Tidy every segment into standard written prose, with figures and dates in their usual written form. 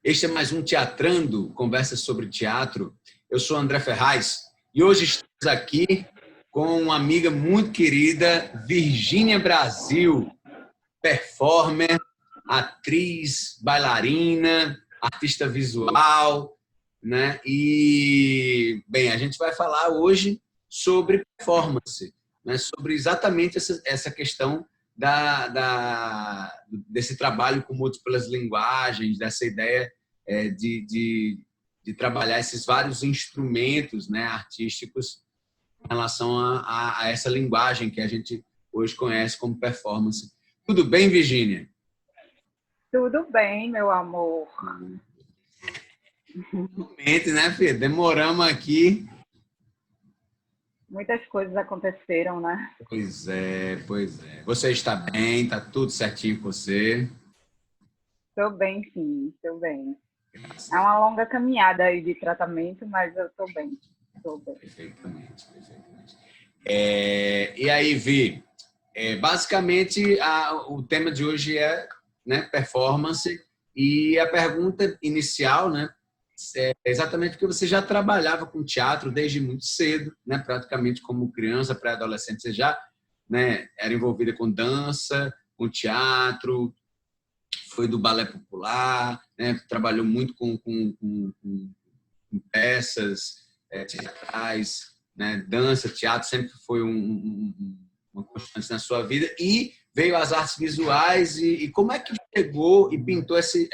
Este é mais um Teatrando, conversa sobre teatro. Eu sou André Ferraz e hoje estamos aqui com uma amiga muito querida, Virgínia Brasil, performer, atriz, bailarina, artista visual, né? E, bem, a gente vai falar hoje sobre performance, né? Sobre exatamente essa questão desse trabalho com múltiplas linguagens, dessa ideia de trabalhar esses vários instrumentos, né, artísticos em relação a essa linguagem que a gente hoje conhece como performance. Tudo bem, Virgínia? Tudo bem, meu amor. Realmente, né, Fê? Demoramos aqui. Muitas coisas aconteceram, né? Pois é, pois é. Você está bem? Está tudo certinho com você? Estou bem, sim, estou bem. Graças É uma longa caminhada aí de tratamento, mas eu estou bem. Estou bem. Perfeitamente, perfeitamente. E aí, Vi, basicamente o tema de hoje é, né, performance, e a pergunta inicial, né, é exatamente porque você já trabalhava com teatro desde muito cedo, né, praticamente como criança, pré-adolescente, você já, né, era envolvida com dança, com teatro, foi do balé popular, né, trabalhou muito com peças teatrais, né? Dança, teatro sempre foi uma constante na sua vida, e veio as artes visuais, e como é que chegou e pintou esse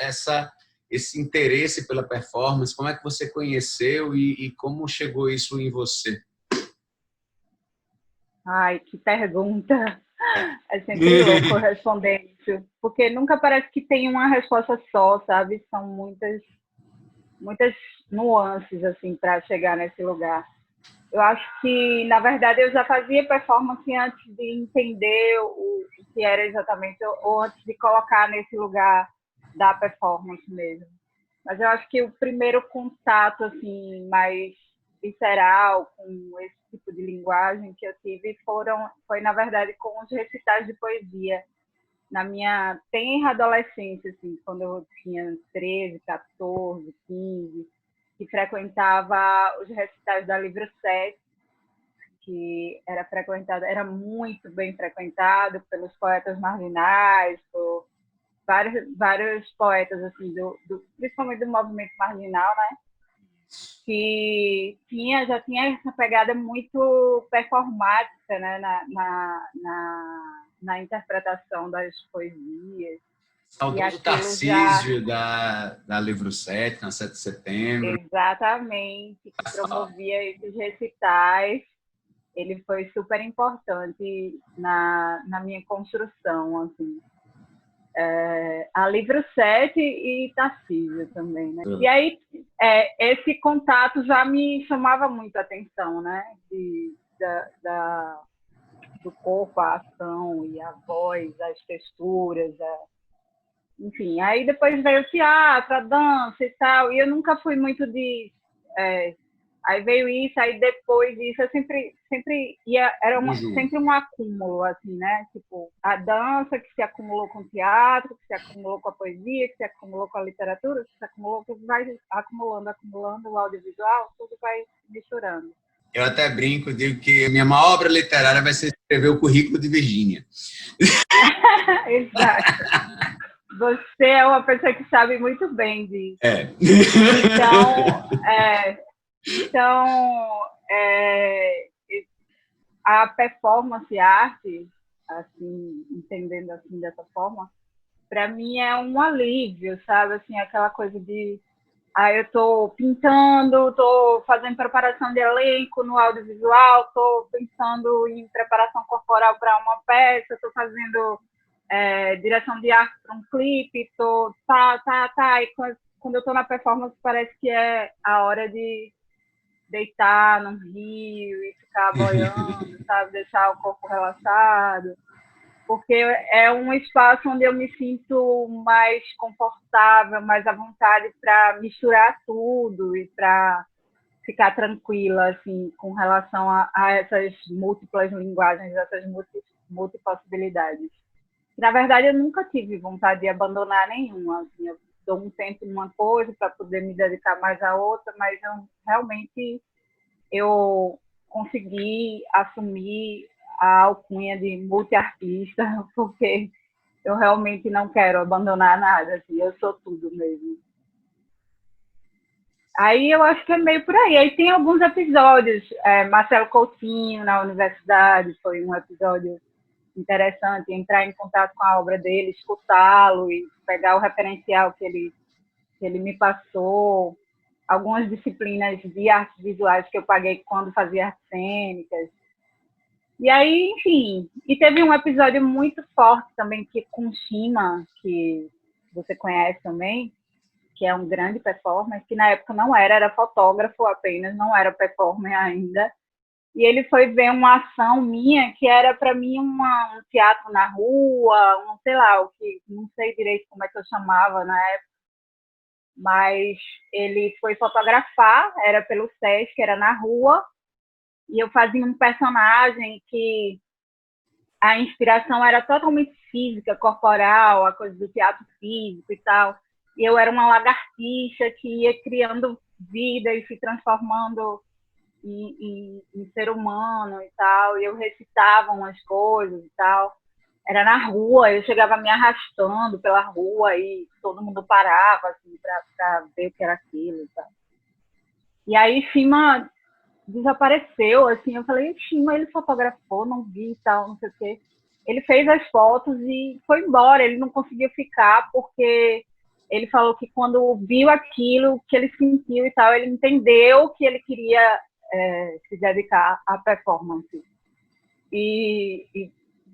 interesse pela performance? Como é que você conheceu e como chegou isso em você? Ai, que pergunta! É sempre louco responder isso, porque nunca parece que tem uma resposta só, sabe? São muitas nuances assim para chegar nesse lugar. Eu acho que, na verdade, eu já fazia performance antes de entender o que era exatamente, ou antes de colocar nesse lugar da performance mesmo. Mas eu acho que o primeiro contato assim mais visceral com esse tipo de linguagem que eu tive foi, na verdade, com os recitais de poesia na minha tenra adolescência, assim, quando eu tinha 13, 14, 15, que frequentava os recitais da Livro 7, que era muito bem frequentado pelos poetas marginais, por vários poetas, assim, principalmente do movimento marginal, né? Que já tinha essa pegada muito performática, né? Na interpretação das poesias. Saudoso Tarcísio da Livro 7, na 7 de setembro. Exatamente, que promovia esses recitais. Ele foi super importante na minha construção, assim. A Livro 7 e Tarcísio também, né? E aí, esse contato já me chamava muito a atenção, né? Do corpo, a ação e a voz, as texturas, enfim. Aí depois veio o teatro, a dança e tal, e eu nunca fui muito de... Aí veio isso, aí depois disso, eu sempre ia, sempre um acúmulo, assim, né? Tipo, a dança que se acumulou com o teatro, que se acumulou com a poesia, que se acumulou com a literatura, que se acumulou, que vai acumulando o audiovisual, tudo vai misturando. Eu até brinco, digo que a minha maior obra literária vai ser escrever o currículo de Virgínia. Exato. Você é uma pessoa que sabe muito bem disso. Então, a performance, a arte, assim, entendendo assim dessa forma, para mim é um alívio, sabe? Assim, aquela coisa de eu estou pintando, estou fazendo preparação de elenco no audiovisual, estou pensando em preparação corporal para uma peça, estou fazendo direção de arte para um clipe, e quando eu estou na performance parece que é a hora de deitar num rio e ficar boiando, sabe? Deixar o corpo relaxado, porque é um espaço onde eu me sinto mais confortável, mais à vontade para misturar tudo e para ficar tranquila, assim, com relação a essas múltiplas linguagens, essas multipossibilidades. Na verdade, eu nunca tive vontade de abandonar nenhuma. Assim, dou um tempo numa coisa para poder me dedicar mais à outra, mas realmente eu consegui assumir a alcunha de multiartista, porque eu realmente não quero abandonar nada, assim, eu sou tudo mesmo. Aí eu acho que é meio por aí. Aí tem alguns episódios, Marcelo Coutinho na universidade, foi um episódio interessante, entrar em contato com a obra dele, escutá-lo e pegar o referencial que ele me passou, algumas disciplinas de artes visuais que eu paguei quando fazia artes cênicas. E aí, enfim, e teve um episódio muito forte também que com Shima, que você conhece também, que é um grande performer, que na época não era fotógrafo apenas, não era performer ainda. E ele foi ver uma ação minha que era para mim um teatro na rua, sei lá, o que não sei direito como é que eu chamava na época, mas ele foi fotografar, era pelo SESC, era na rua, e eu fazia um personagem que a inspiração era totalmente física, corporal, a coisa do teatro físico e tal. E eu era uma lagartixa que ia criando vida e se transformando em ser humano e tal. E eu recitava umas coisas e tal. Era na rua, eu chegava me arrastando pela rua e todo mundo parava assim, para ver o que era aquilo e tal. E aí, Shima desapareceu, assim, eu falei, Shima, ele fotografou, não vi e tal, não sei o quê. Ele fez as fotos e foi embora, ele não conseguiu ficar porque ele falou que quando viu aquilo, que ele sentiu e tal, ele entendeu que ele queria se dedicar à performance. E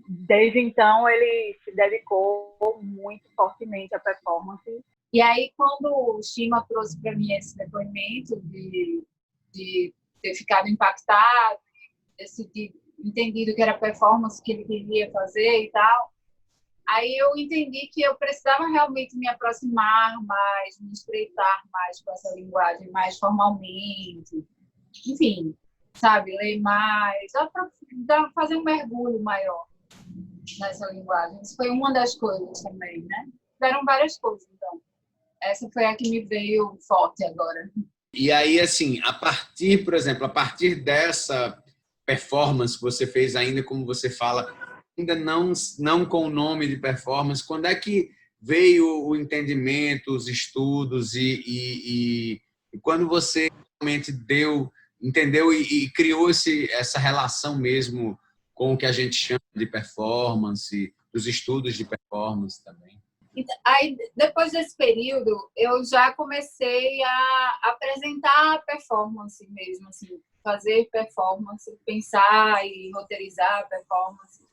desde então ele se dedicou muito fortemente à performance. E aí, quando o Shima trouxe para mim esse depoimento de ter ficado impactado, entendido que era performance que ele queria fazer e tal, aí eu entendi que eu precisava realmente me aproximar mais, me estreitar mais com essa linguagem, mais formalmente, enfim, sabe, ler mais, fazer um mergulho maior nessa linguagem. Isso foi uma das coisas também, né? Tiveram várias coisas, então. Essa foi a que me veio forte agora. E aí, assim, por exemplo, a partir dessa performance que você fez ainda, como você fala, ainda não com o nome de performance, quando é que veio o entendimento, os estudos e quando você realmente entendeu e criou essa relação mesmo com o que a gente chama de performance, dos estudos de performance também? Aí, depois desse período, eu já comecei a apresentar a performance mesmo, assim, fazer performance, pensar e roteirizar a performance.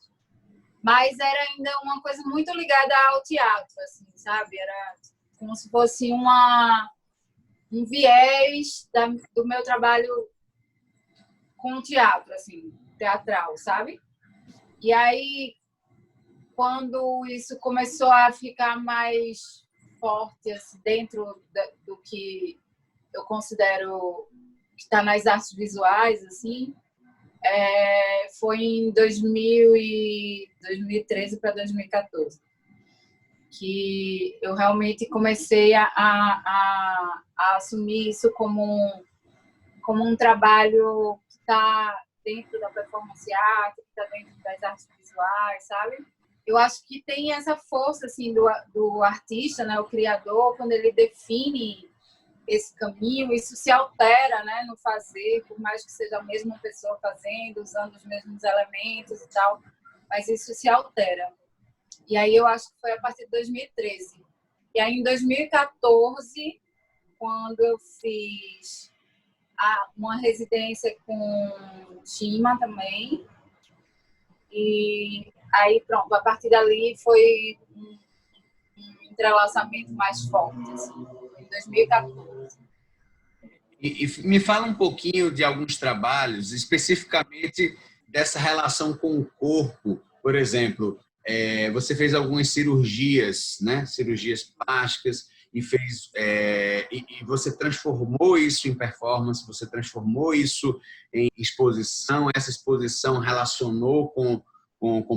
Mas era ainda uma coisa muito ligada ao teatro, assim, sabe? Era como se fosse um viés do meu trabalho com o teatro, assim, teatral, sabe? E aí, quando isso começou a ficar mais forte assim, dentro do que eu considero que está nas artes visuais, assim, foi em 2013 para 2014 que eu realmente comecei a assumir isso como um trabalho que está dentro da performance art, que está dentro das artes visuais, sabe? Eu acho que tem essa força assim do artista, né, o criador, quando ele define esse caminho, isso se altera, né, no fazer, por mais que seja a mesma pessoa fazendo, usando os mesmos elementos e tal, mas isso se altera. E aí eu acho que foi a partir de 2013. E aí em 2014, quando eu fiz uma residência com Shima também, e aí, pronto, a partir dali foi um entrelaçamento mais forte, assim, em 2014. E me fala um pouquinho de alguns trabalhos, especificamente dessa relação com o corpo. Por exemplo, você fez algumas cirurgias, né? Cirurgias plásticas, e você transformou isso em performance, você transformou isso em exposição, essa exposição relacionou com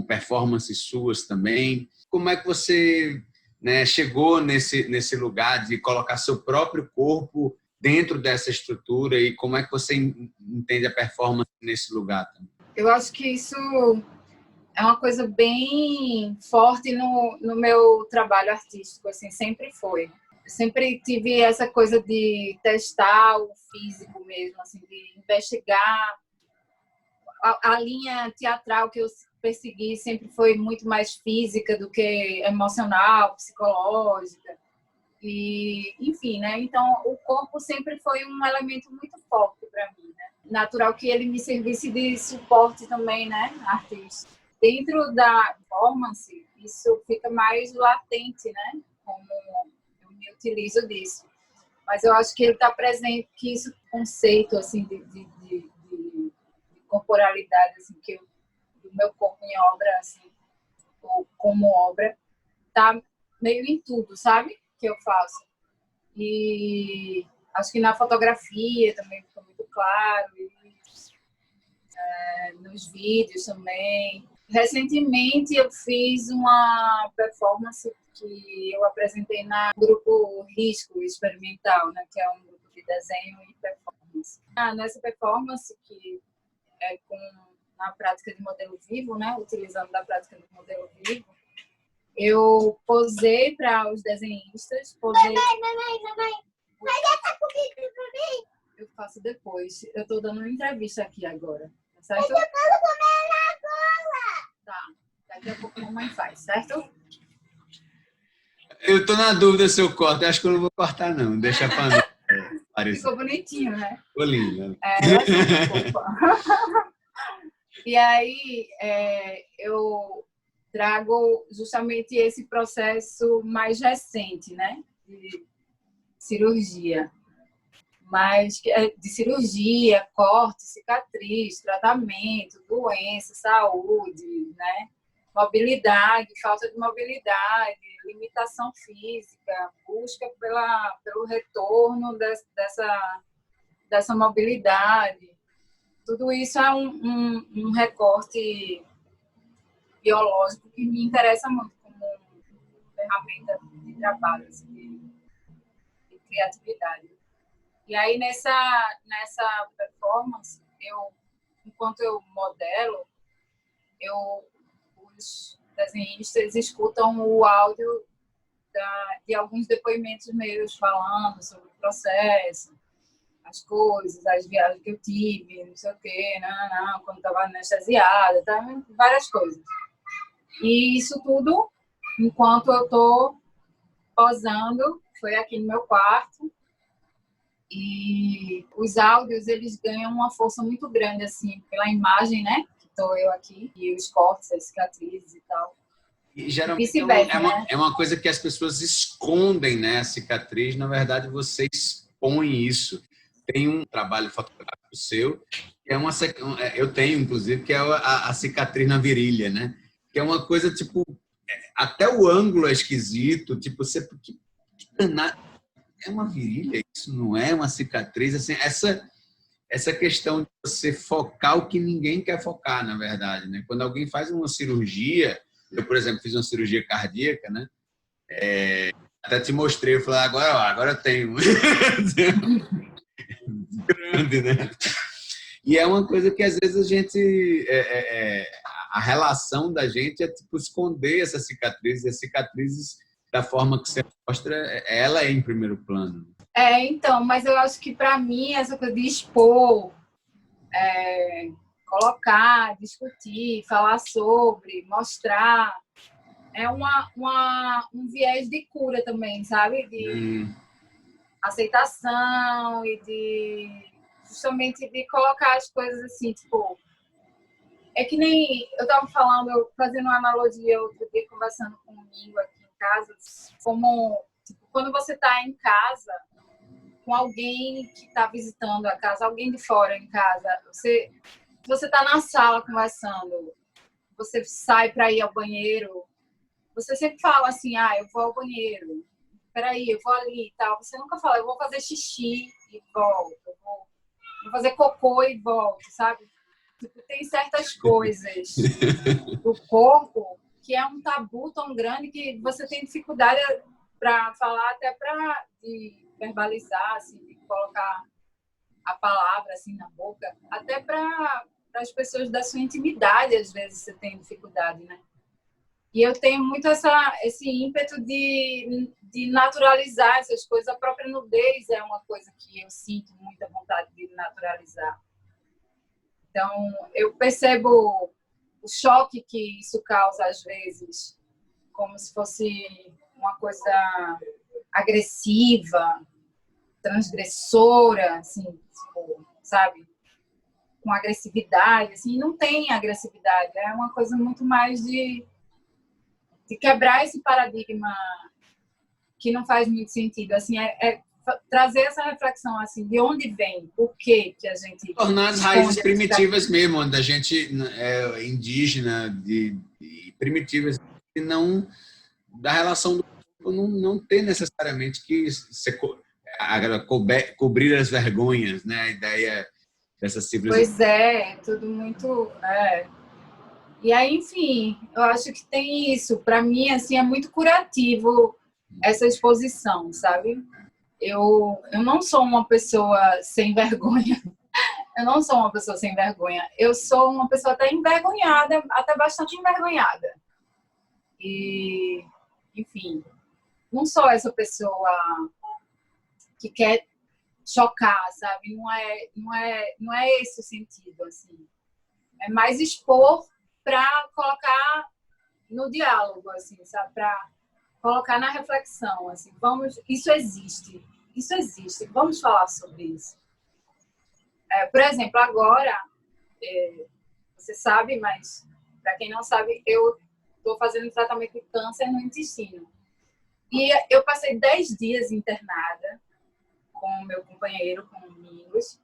performances suas também. Como é que você né, chegou nesse lugar de colocar seu próprio corpo dentro dessa estrutura e como é que você entende a performance nesse lugar também? Eu acho que isso é uma coisa bem forte no meu trabalho artístico, assim, sempre foi. Eu sempre tive essa coisa de testar o físico mesmo, assim, de investigar. A linha teatral que eu persegui sempre foi muito mais física do que emocional, psicológica. E, enfim, né? Então, o corpo sempre foi um elemento muito forte para mim, né? Natural que ele me servisse de suporte também, né, artístico. Dentro da performance, isso fica mais latente, né? Como eu me utilizo disso. Mas eu acho que ele está presente, que esse conceito, assim, de corporalidade, assim, do meu corpo em obra, assim, ou como obra, tá meio em tudo, sabe? Que eu faço. E acho que na fotografia também ficou muito claro, e, nos vídeos também. Recentemente eu fiz uma performance que eu apresentei no grupo Risco Experimental, né, que é um grupo de desenho e performance. Nessa performance, que é na prática de modelo vivo, né, utilizando da prática do modelo vivo, eu posei para os desenhistas. Mamãe. Mas essa comida pra mim? Eu faço depois. Eu estou dando uma entrevista aqui agora, certo? Eu quero comer agora! Tá, daqui a pouco a mamãe faz, certo? Eu estou na dúvida se eu corto. Eu acho que eu não vou cortar, não. Deixa para Ficou bonitinho, né? Ficou lindo. Ela é fofa. E aí, eu trago justamente esse processo mais recente, né? De cirurgia. Mas de cirurgia, corte, cicatriz, tratamento, doença, saúde, né? Mobilidade, falta de mobilidade, limitação física, busca pelo retorno dessa mobilidade. Tudo isso é um recorte biológico que me interessa muito como ferramenta de trabalho, assim, de criatividade. E aí, nessa performance, enquanto eu modelo, os desenhistas escutam o áudio de alguns depoimentos meus falando sobre o processo, as coisas, as viagens que eu tive, não sei o quê, quando estava anestesiada, várias coisas. E isso tudo, enquanto eu estou posando, foi aqui no meu quarto. E os áudios, eles ganham uma força muito grande, assim, pela imagem, né? Que estou eu aqui, e os cortes, as cicatrizes e tal. E geralmente é uma coisa que as pessoas escondem, né? A cicatriz, na verdade, você expõe isso. Tem um trabalho fotográfico seu, que eu tenho, inclusive, que é a cicatriz na virilha, né? Que é uma coisa, tipo, até o ângulo é esquisito, tipo, você... É uma virilha, isso não é uma cicatriz, assim, essa questão de você focar o que ninguém quer focar, na verdade, né? Quando alguém faz uma cirurgia, eu, por exemplo, fiz uma cirurgia cardíaca, né? Até te mostrei, eu falei, agora eu tenho. Grande, né? E é uma coisa que às vezes a gente... a relação da gente é tipo esconder essas cicatrizes, e as cicatrizes da forma que você mostra, ela é em primeiro plano. Então, mas eu acho que para mim essa coisa de expor, colocar, discutir, falar sobre, mostrar, é um viés de cura também, sabe? De aceitação e justamente de colocar as coisas assim, tipo... É que nem eu estava falando, fazendo uma analogia outro dia, conversando comigo aqui em casa, como tipo, quando você está em casa com alguém que está visitando a casa, alguém de fora em casa, você está na sala conversando, você sai para ir ao banheiro, você sempre fala assim, eu vou ao banheiro, peraí, eu vou ali e tal. Você nunca fala, eu vou fazer xixi e volto, vou fazer cocô e volto, sabe? Tipo, tem certas coisas do corpo que é um tabu tão grande que você tem dificuldade para falar, até para verbalizar, assim, de colocar a palavra assim na boca, até para as pessoas da sua intimidade, às vezes você tem dificuldade, né? E eu tenho muito esse ímpeto de naturalizar essas coisas. A própria nudez é uma coisa que eu sinto muita vontade de naturalizar. Então, eu percebo o choque que isso causa, às vezes, como se fosse uma coisa agressiva, transgressora, assim, tipo, sabe? Com agressividade, assim, não tem agressividade, é uma coisa muito mais de quebrar esse paradigma que não faz muito sentido, assim, trazer essa reflexão, assim, de onde vem, por que a gente... Tornar as raízes primitivas mesmo, onde a gente é indígena, de primitivas, e não, da relação do corpo, não ter necessariamente que cobrir as vergonhas, né? A ideia dessa civilização. Pois é, tudo muito... E aí, enfim, eu acho que tem isso. Para mim, assim, é muito curativo essa exposição, sabe? Eu não sou uma pessoa sem vergonha. Eu não sou uma pessoa sem vergonha. Eu sou uma pessoa até envergonhada, até bastante envergonhada. E, enfim, não sou essa pessoa que quer chocar, sabe? Não é esse o sentido, assim. É mais expor para colocar no diálogo, assim, sabe? Para colocar na reflexão, assim. Isso existe, vamos falar sobre isso. Por exemplo, agora, você sabe, mas para quem não sabe, eu estou fazendo tratamento de câncer no intestino. E eu passei 10 dias internada com o meu companheiro, com o Domingos,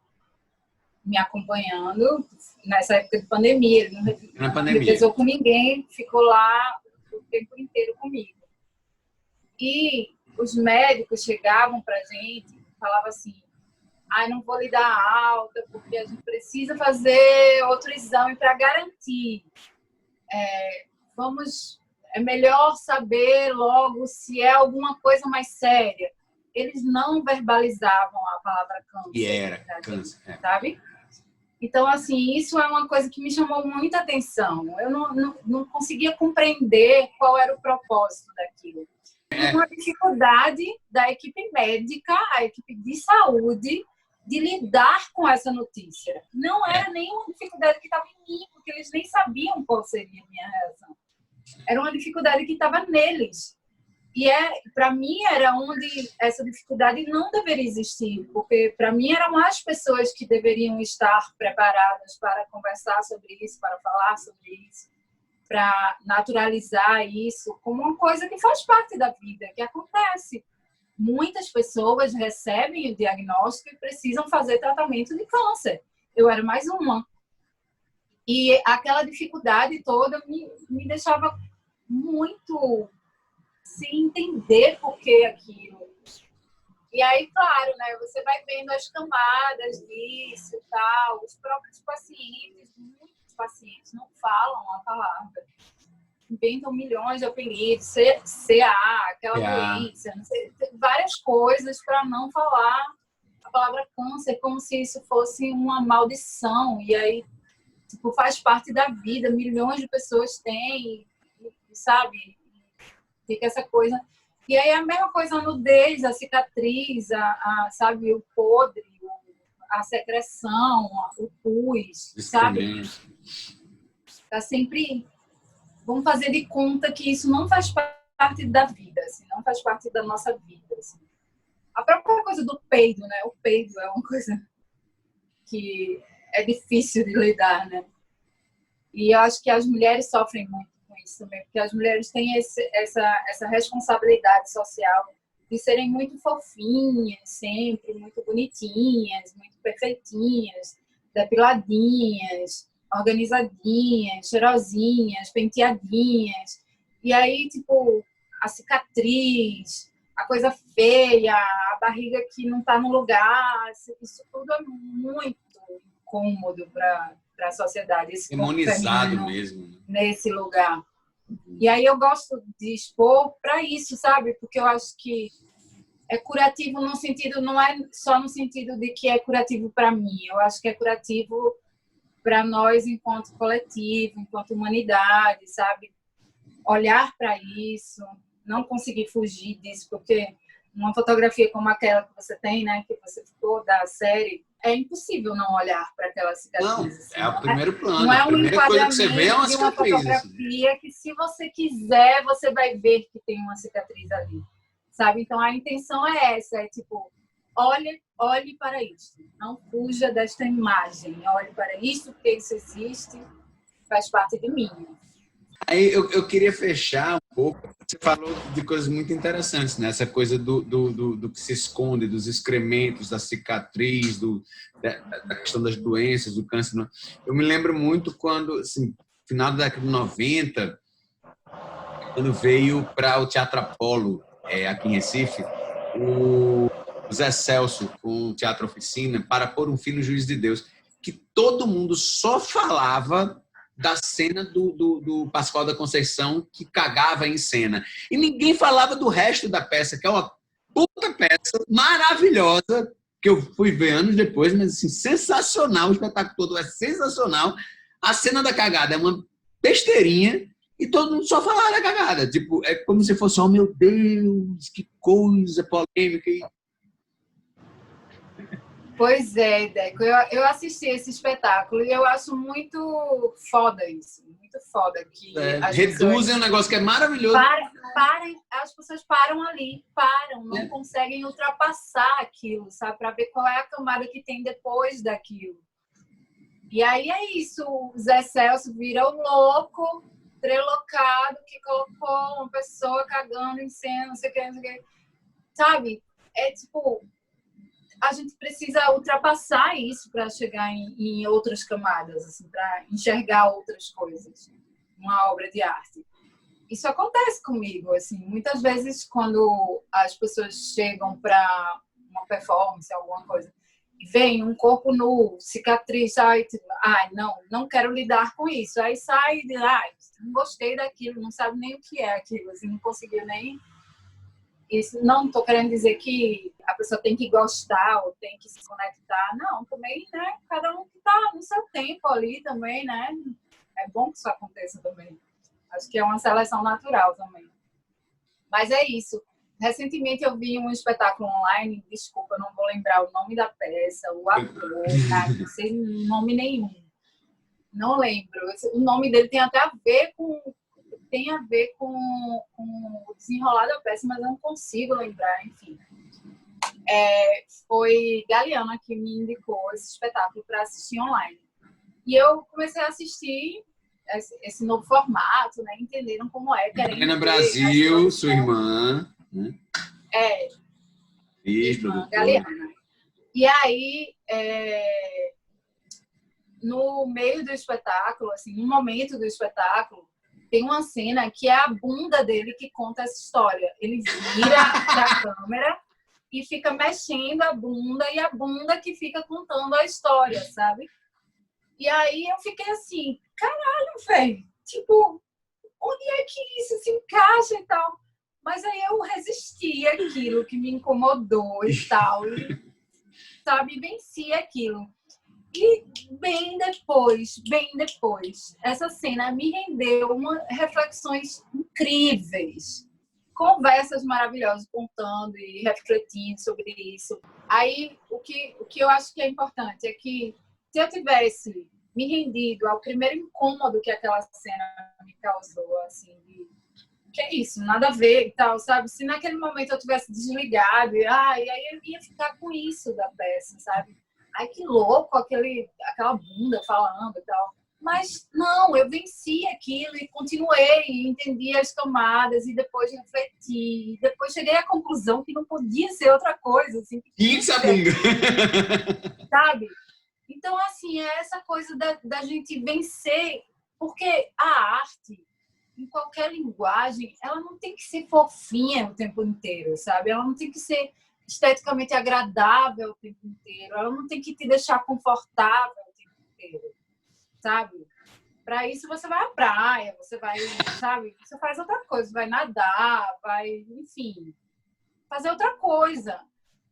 me acompanhando nessa época de pandemia. Ele não revezou com ninguém, ficou lá o tempo inteiro comigo. E os médicos chegavam para a gente e falavam assim: não vou lhe dar alta porque a gente precisa fazer outro exame para garantir. É melhor saber logo se é alguma coisa mais séria. Eles não verbalizavam a palavra câncer. E era câncer, sabe? Então, assim, isso é uma coisa que me chamou muita atenção. Eu não conseguia compreender qual era o propósito daquilo. Uma dificuldade da equipe médica, a equipe de saúde, de lidar com essa notícia. Não era nenhuma dificuldade que estava em mim, porque eles nem sabiam qual seria a minha reação. Era uma dificuldade que estava neles. E para mim era onde essa dificuldade não deveria existir, porque para mim eram as pessoas que deveriam estar preparadas para conversar sobre isso, para falar sobre isso, para naturalizar isso como uma coisa que faz parte da vida, que acontece. Muitas pessoas recebem o diagnóstico e precisam fazer tratamento de câncer. Eu era mais uma. E aquela dificuldade toda me deixava muito sem entender por que aquilo. E aí, claro, né, você vai vendo as camadas disso e tal. Os próprios pacientes, muitos pacientes não falam a palavra. Inventam milhões de apelidos, CA, aquela doença, não sei, várias coisas para não falar a palavra câncer, como se isso fosse uma maldição. E aí, tipo, faz parte da vida, milhões de pessoas têm, sabe? Fica essa coisa. E aí a mesma coisa a nudez, a cicatriz, sabe, o podre, a secreção, o pus, sabe? Tá sempre... Vamos fazer de conta que isso não faz parte da vida, assim, não faz parte da nossa vida. Assim. A própria coisa do peido, né? O peido é uma coisa que é difícil de lidar, né? E eu acho que as mulheres sofrem muito com isso também, porque as mulheres têm essa responsabilidade social de serem muito fofinhas, sempre muito bonitinhas, muito perfeitinhas, depiladinhas, organizadinhas, cheirosinhas, penteadinhas. E aí, tipo, a cicatriz, a coisa feia, a barriga que não está no lugar, isso tudo é muito incômodo para a sociedade. Demonizado mesmo. Nesse lugar. E aí eu gosto de expor para isso, sabe? Porque eu acho que é curativo no sentido, não é só no sentido de que é curativo para mim. Eu acho que é curativo para nós enquanto coletivo, enquanto humanidade, sabe? Olhar para isso, não conseguir fugir disso, porque uma fotografia como aquela que você tem, né, que você ficou da série, é impossível não olhar para aquela cicatriz. Não, assim, é o primeiro plano. Não é A um primeira coisa que você vê é uma de uma cicatriz. fotografia Assim. que, se você quiser, você vai ver que tem uma cicatriz ali, sabe? Então, a intenção é essa, é tipo, olhe para isso, não fuja desta imagem, olhe para isso, porque isso existe, faz parte de mim. Aí eu queria fechar um pouco. Você falou de coisas muito interessantes, né? Essa coisa do que se esconde, dos excrementos, da cicatriz, da questão das doenças, do câncer. Eu me lembro muito quando, assim, final da década de 90, quando veio para o Teatro Apolo, aqui em Recife, o Zé Celso, com o Teatro Oficina, para pôr um fim no Juiz de Deus, que todo mundo só falava da cena do Pascoal da Conceição, que cagava em cena. E ninguém falava do resto da peça, que é uma puta peça maravilhosa, que eu fui ver anos depois, mas assim, sensacional, o espetáculo todo é sensacional. A cena da cagada é uma besteirinha, e todo mundo só falava da cagada. Tipo, é como se fosse, oh meu Deus, que coisa polêmica. Pois é, Deco. Eu assisti esse espetáculo e eu acho muito foda isso. Muito foda. Que reduzem um negócio que é maravilhoso. As pessoas param ali, não conseguem ultrapassar aquilo, sabe? Para ver qual é a camada que tem depois daquilo. E aí é isso. O Zé Celso vira o louco, trelocado, que colocou uma pessoa cagando em cena, não sei o que. Sabe? É tipo... a gente precisa ultrapassar isso para chegar em outras camadas, assim, para enxergar outras coisas, uma obra de arte. Isso acontece comigo, assim, muitas vezes quando as pessoas chegam para uma performance, alguma coisa, e vem um corpo nu, cicatriz, não quero lidar com isso. Aí sai de lá, não gostei daquilo, não sabe nem o que é aquilo, assim, não conseguiu nem... Isso, não estou querendo dizer que a pessoa tem que gostar ou tem que se conectar. Não, também, né? Cada um que está no seu tempo ali também, né? É bom que isso aconteça também. Acho que é uma seleção natural também. Mas é isso. Recentemente eu vi um espetáculo online, desculpa, não vou lembrar o nome da peça, o ator, não sei nome nenhum. Não lembro. O nome dele tem até a ver com... o desenrolar da peça, mas eu não consigo lembrar, enfim. Foi Galeana que me indicou esse espetáculo para assistir online. E eu comecei a assistir esse novo formato, né? Entendendo como é. Galeana Brasil, sua irmã. Né? Irmã Galeana. E aí, no meio do espetáculo, assim, no momento do espetáculo, tem uma cena que é a bunda dele que conta essa história. Ele vira pra câmera e fica mexendo a bunda, e a bunda que fica contando a história, sabe? E aí eu fiquei assim, caralho, velho, tipo, onde é que isso se encaixa e tal? Mas aí eu resisti àquilo que me incomodou e tal, e, sabe, venci aquilo. E bem depois, essa cena me rendeu reflexões incríveis, conversas maravilhosas, contando e refletindo sobre isso. Aí, o que eu acho que é importante é que, se eu tivesse me rendido ao primeiro incômodo que aquela cena me causou, assim, que é isso, nada a ver e tal, sabe? Se naquele momento eu tivesse desligado, e aí eu ia ficar com isso da peça, sabe? Ai, que louco, aquela bunda falando e tal. Mas não, eu venci aquilo e continuei, e entendi as camadas, e depois refleti. E depois cheguei à conclusão que não podia ser outra coisa. Assim, Isso a bunda! Sabe? Então, assim, é essa coisa da gente vencer, porque a arte, em qualquer linguagem, ela não tem que ser fofinha o tempo inteiro, sabe? Ela não tem que ser esteticamente agradável o tempo inteiro. Ela não tem que te deixar confortável o tempo inteiro, sabe? Para isso você vai à praia, você vai, sabe? Você faz outra coisa, vai nadar, vai, enfim, fazer outra coisa.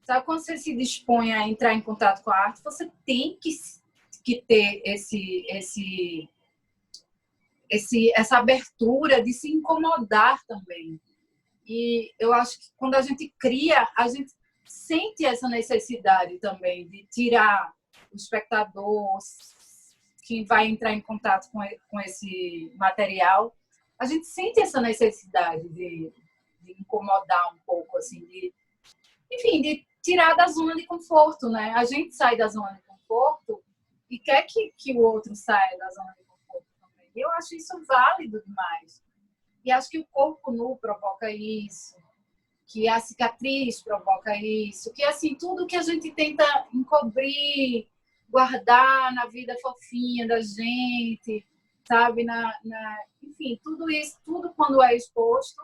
Sabe, quando você se dispõe a entrar em contato com a arte, você tem que ter essa abertura de se incomodar também. E eu acho que quando a gente cria, a gente sente essa necessidade também de tirar o espectador, quem vai entrar em contato com esse material. A gente sente essa necessidade de incomodar um pouco, assim, enfim, de tirar da zona de conforto, né? A gente sai da zona de conforto e quer que o outro saia da zona de conforto também. E eu acho isso válido demais. E acho que o corpo nu provoca isso, que a cicatriz provoca isso, que, assim, tudo que a gente tenta encobrir, guardar na vida fofinha da gente, sabe? Enfim, tudo isso, tudo quando é exposto,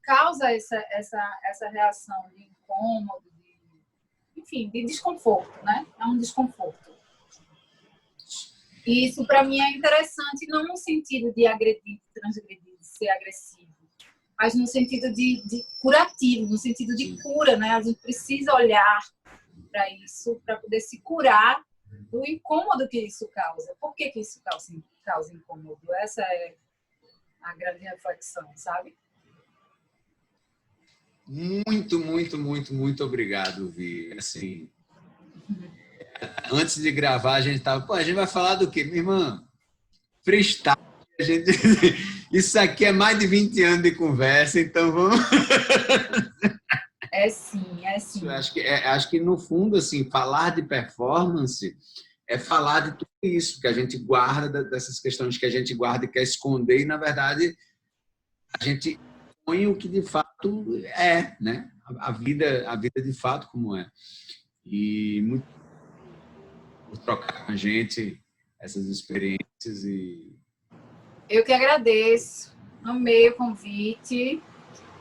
causa essa reação de incômodo, enfim, de desconforto, né? É um desconforto. E isso, para mim, é interessante, não no sentido de agredir, de transgredir, de ser agressivo, mas no sentido de curativo, no sentido de cura, né? A gente precisa olhar para isso, para poder se curar do incômodo que isso causa. Por que isso causa incômodo? Essa é a grande reflexão, sabe? Muito, muito, muito, muito obrigado, Vi. Assim, antes de gravar, a gente estava... Pô, a gente vai falar do quê? Minha irmã, freestyle. A gente... Isso aqui é mais de 20 anos de conversa, então vamos... É sim, é sim. Acho que, no fundo, assim, falar de performance é falar de tudo isso que a gente guarda, dessas questões que a gente guarda e quer esconder, e, na verdade, a gente põe o que de fato é, né? A vida de fato como é. E muito por trocar com a gente essas experiências. Eu que agradeço, amei o convite,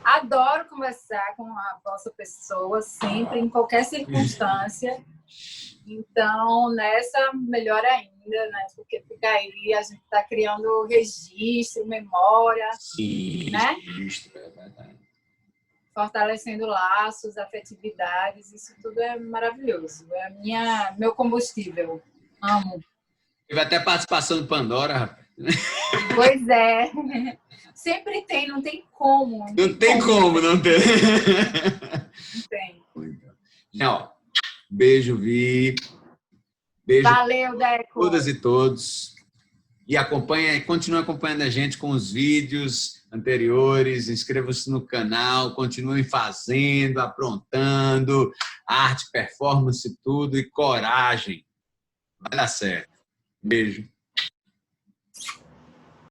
adoro conversar com a vossa pessoa, sempre, em qualquer circunstância. Então, nessa, melhor ainda, né? Porque fica aí, a gente está criando registro, memória. Sim, né? Registro, é verdade. Fortalecendo laços, afetividades, isso tudo é maravilhoso. É meu combustível. Amo. Teve até participação do Pandora, rapaz. Pois é. Sempre tem, não tem como. Não tem como não ter. Não tem. Não. Beijo, Vi. Beijo. Valeu, Deco. Todas e todos. E continue acompanhando a gente com os vídeos anteriores. Inscreva-se no canal. Continuem fazendo, aprontando. Arte, performance, tudo. E coragem. Vai dar certo. Beijo.